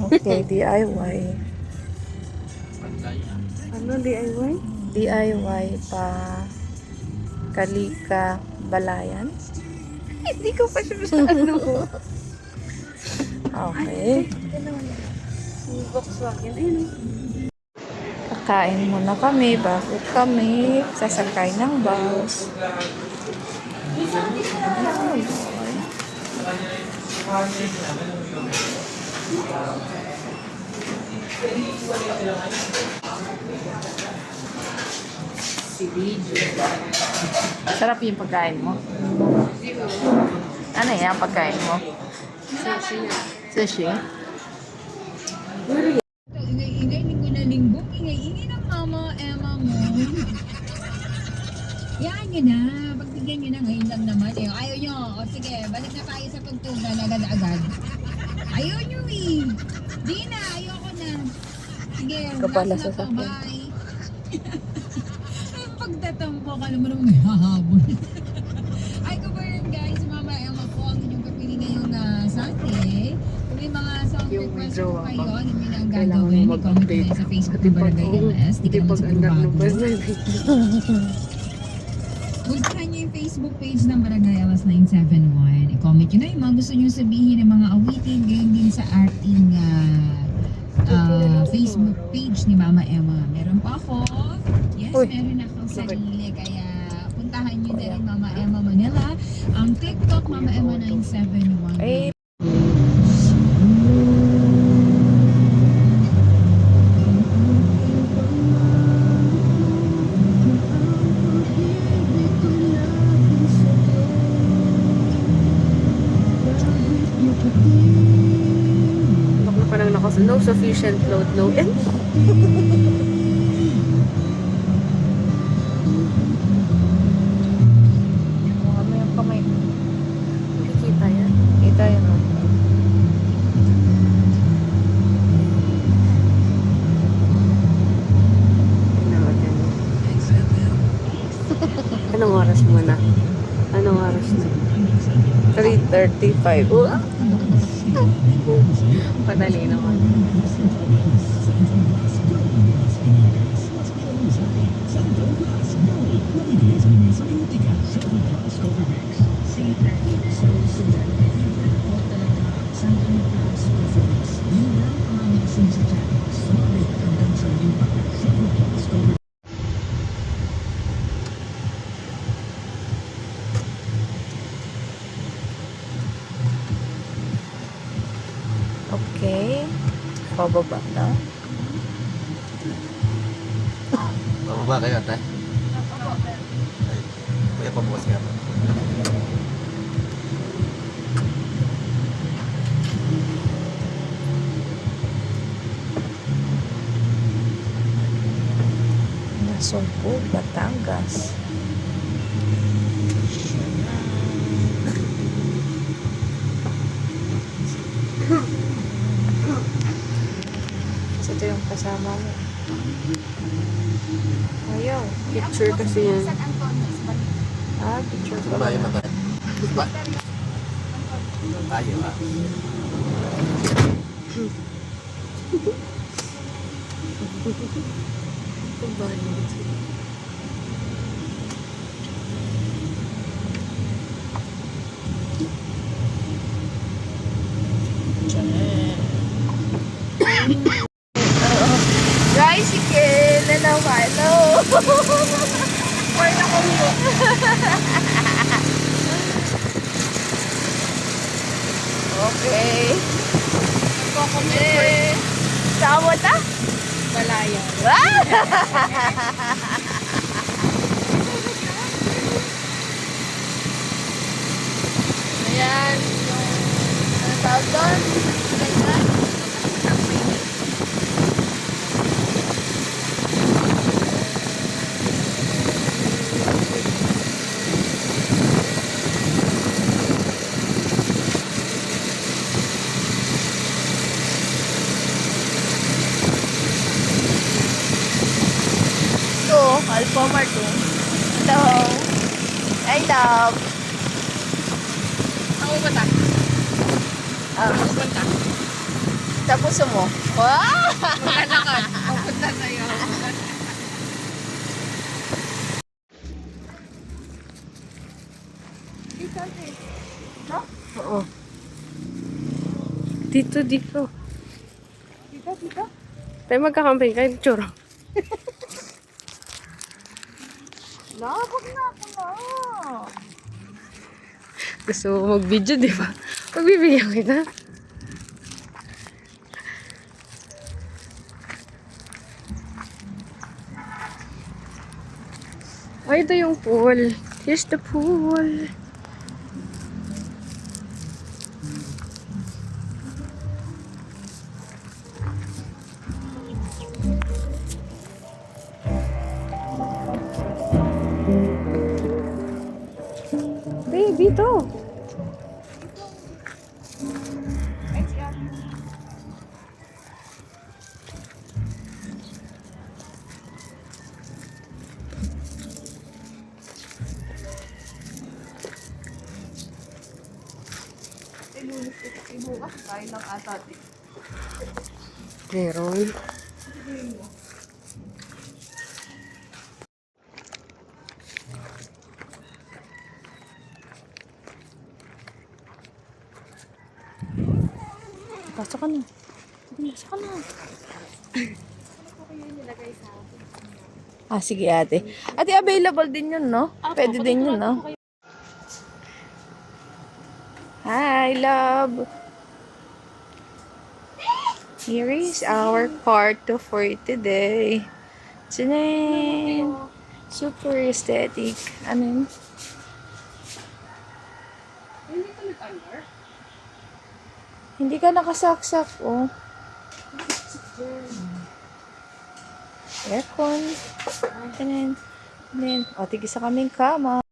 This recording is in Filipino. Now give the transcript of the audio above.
Okay, DIY. Ano DIY? DIY pa Kalika Balayan. Hindi ko pa sure sa ano. Okay. Si Volkswagen. Ayun. Kakain muna kami bago kami sasakay ng bus. Sarap yung pagkain mo. Ano yan pagkain mo? Sushi. Ingay-ingay, linggo na linggo. Ingay-ingay ng mama, Emma mo. Yan nyo na. Pagbigyan nyo na ngayon lang naman. Eh. Ayaw nyo. O sige, balik na tayo sa pagtugan agad-agad. Ayaw nyo eh. Di na, ayoko na. Sige, Kapala last sa na to. sakyan. Bye. Pagtatampo ka naman ng may hahabol. Ay, kabayan guys, mama Emma po ang inyong kapili ngayong Sunday. Kung may mga song Yung request withdraw po kayo, ako. ano nyo lang Kailangan gagawin, i-comment mag-update. nyo sa Facebook Pati ng pag Barangay LS. Di ka naman pag andar siguro ng bago. bus. Puntahan nyo yung Facebook page ng Barangay LS 971. I-comment nyo na yung mga gusto nyo sabihin ng mga awitin. Gayon din sa ating Facebook page ni Mama Emma. Meron pa ako. Yes, Uy. meron akong sarili. Kaya puntahan nyo na rin Mama Emma Manila. Ang TikTok, Mama Emma 971. Eh, Baka parang no sufficient load, no end. ano yung kamay? Nakikita yan. Kita yun. Oh. Tingnan natin. Anong oras muna? Anong oras na? 3:35. Padali naman. Okay. Pababa na. Bababa kayo, ate? Ay, kuya, pabukas nga. Nasumpo, Batangas. So, ito yung kasama mo. Ayaw. Picture kasi yan. Ah, picture ko. Tayo na tayo. Ba? Tayo, ha? Tricycle! Hello, hello! Okay. Saan mo ta? Balayan. Ayan. Ano tawag doon? Ganyan. Ito, Alphamart to. Hello. I love. Ako ba ta? Ah, Ako ba ta? Sa puso mo. Wow! Maglalakad. Papunta sa'yo. Oo. Dito. Dito. Tayo magkakamping kayo, churro. Labog na ako na. Gusto mo mag-video, di ba? Pagbibigyan kita. Ay, ito yung pool. Here's the pool. Baby, dito. Bukas tayo lang ata. Meron. Pasok ka na. Pasok ka na. Ah, sige ate. Ate, available din yun, no? Pwede din yun, no? Hi, love. Here is our part 2 for today. Tchanan! Super aesthetic. Ano yun? Hindi ka nakasaksak, oh. Aircon. Tchanan. O, tigisa kaming kama.